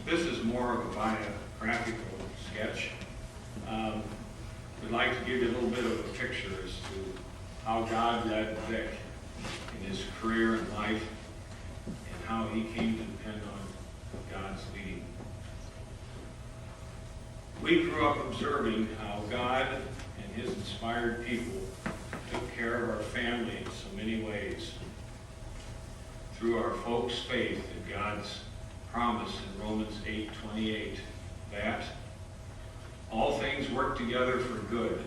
This is more of a biographical sketch. We'd like to give you a little bit of a picture as to how God led Vic in his career and life and how he came to depend on God's leading. We grew up observing how God and his inspired people took care of our family in so many ways. Through our folks' faith in God's promise in Romans 8:28, that all things work together for good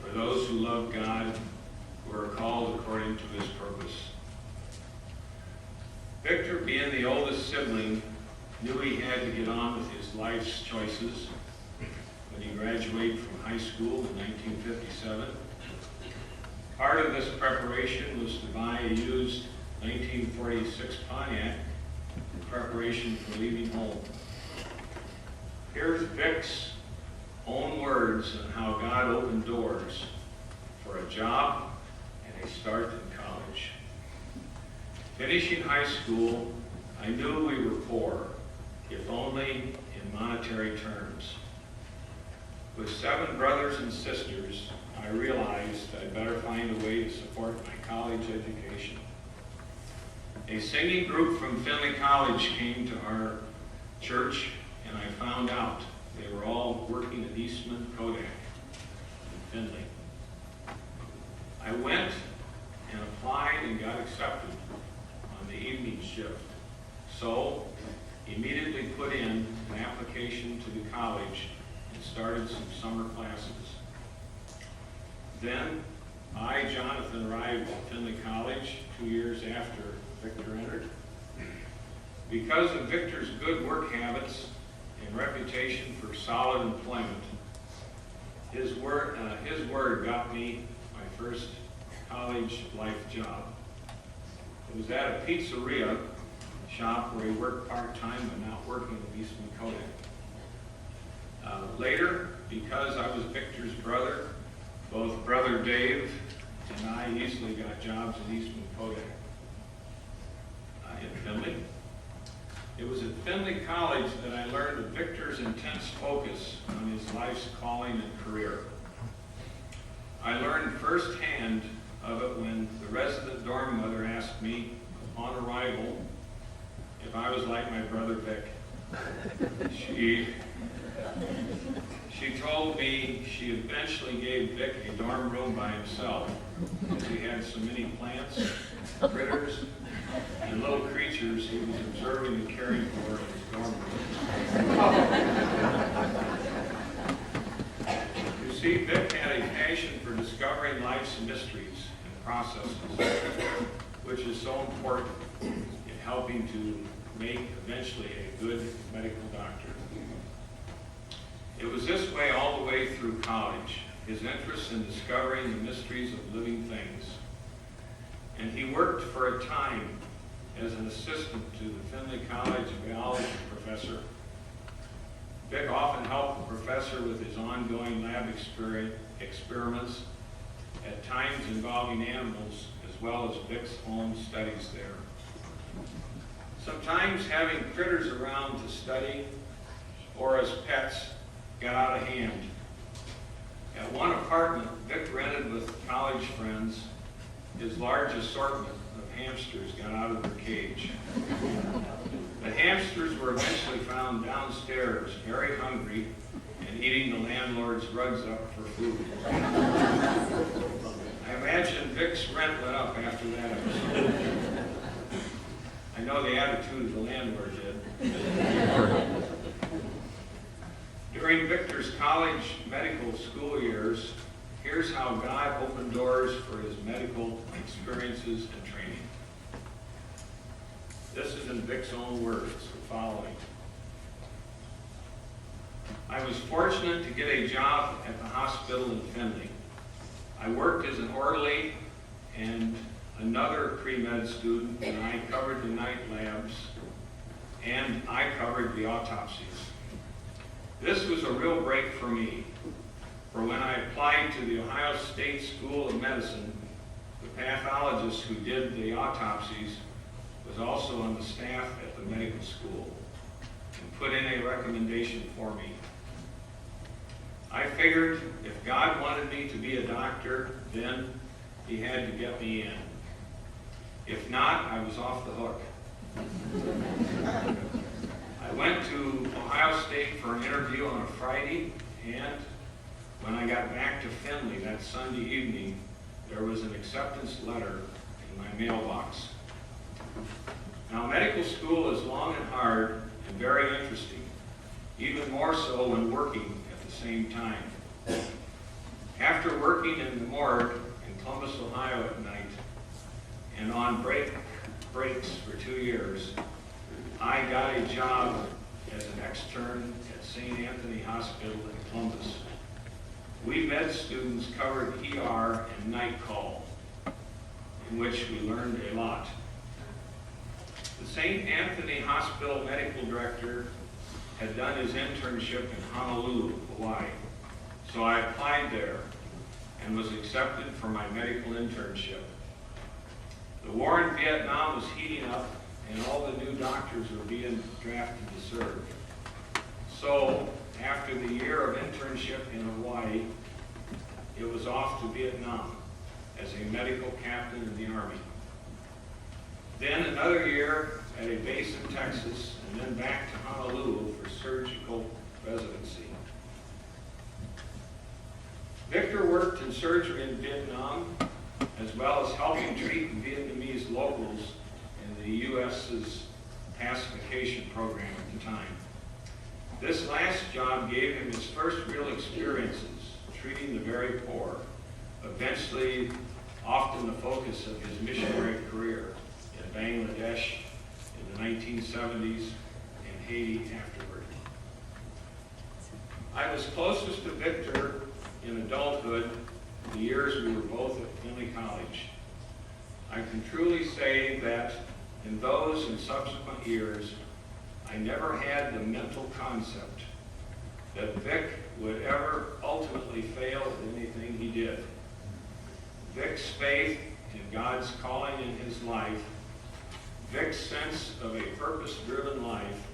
for those who love God, who are called according to his purpose. Victor, being the oldest sibling, knew he had to get on with his life's choices when he graduated from high school in 1957. Part of this preparation was to buy a used 1946 Pontiac in preparation for leaving home. Here's Vic's own words on how God opened doors for a job and a start in college. Finishing high school, I knew we were poor, if only in monetary terms. With 7 brothers and sisters, I realized I'd better find a way to support my college education. A singing group from Finley College came to our church, and I found out they were all working at Eastman Kodak in Finley. I went and applied and got accepted on the evening shift. So, immediately put in an application to the college and started some summer classes. Then, I, Jonathan, arrived at Finley College 2 years after Victor entered. Because of Victor's good work habits and reputation for solid employment, his word got me my first college life job. It was at a pizzeria shop where he worked part-time but not working at Eastman Kodak. Later, because I was Victor's brother, both Brother Dave and I easily got jobs at Eastman Kodak in Finley. It was at Finley College that I learned of Victor's intense focus on his life's calling and career. I learned firsthand of it when the resident dorm mother asked me upon arrival if I was like my brother Vic. She told me she eventually gave Vic a dorm room by himself because he had so many plants, critters, and little creatures he was observing and caring for in his dorm room. You see, Vic had a passion for discovering life's mysteries and processes, which is so important in helping to make eventually a good medical doctor. It was this way all the way through college, his interest in discovering the mysteries of living things. And he worked for a time as an assistant to the Finley College biology professor. Vic often helped the professor with his ongoing lab experiments, at times involving animals, as well as Vic's own studies there. Sometimes having critters around to study or as pets got out of hand. At one apartment Vic rented with college friends, his large assortment of hamsters got out of their cage. The hamsters were eventually found downstairs, very hungry, and eating the landlord's rugs up for food. I imagine Vic's rent went up after that episode. I know the attitude of the landlord did. During Victor's college medical school years, here's how God opened doors for his medical experiences and training. This is in Vic's own words, the following. I was fortunate to get a job at the hospital in Finley. I worked as an orderly, and another pre-med student and I covered the night labs, and I covered the autopsies. This was a real break for me, for when I applied to the Ohio State School of Medicine, the pathologist who did the autopsies was also on the staff at the medical school and put in a recommendation for me. I figured if God wanted me to be a doctor, then he had to get me in. If not, I was off the hook. I went to Ohio State for an interview on a Friday, and when I got back to Finley that Sunday evening, there was an acceptance letter in my mailbox. Now, medical school is long and hard and very interesting, even more so when working at the same time. After working in the morgue in Columbus, Ohio at night, and on breaks for 2 years, I got a job as an extern at St. Anthony Hospital in Columbus. We med students covered ER and night call, in which we learned a lot. The St. Anthony Hospital medical director had done his internship in Honolulu, Hawaii, so I applied there and was accepted for my medical internship. The war in Vietnam was heating up, and all the new doctors were being drafted to serve. So, after the year of internship in Hawaii, it was off to Vietnam as a medical captain in the Army. Then another year at a base in Texas, and then back to Honolulu for surgical residency. Victor worked in surgery in Vietnam, as well as helping treat Vietnamese locals in the U.S.'s pacification program at the time. This last job gave him his first real experiences treating the very poor, eventually often the focus of his missionary career in Bangladesh in the 1970s and Haiti afterward. I was closest to Victor in adulthood the years we were both at Binkley College. I can truly say that in those and subsequent years, I never had the mental concept that Vic would ever ultimately fail at anything he did. Vic's faith in God's calling in his life, Vic's sense of a purpose-driven life,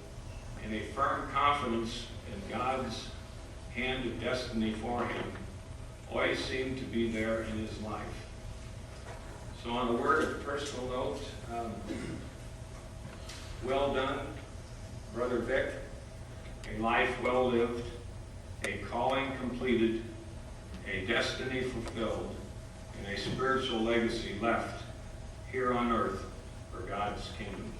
and a firm confidence in God's hand of destiny for him always seemed to be there in his life. So on a word of personal note, well done, Brother Vic. A life well lived, a calling completed, a destiny fulfilled, and a spiritual legacy left here on earth for God's kingdom.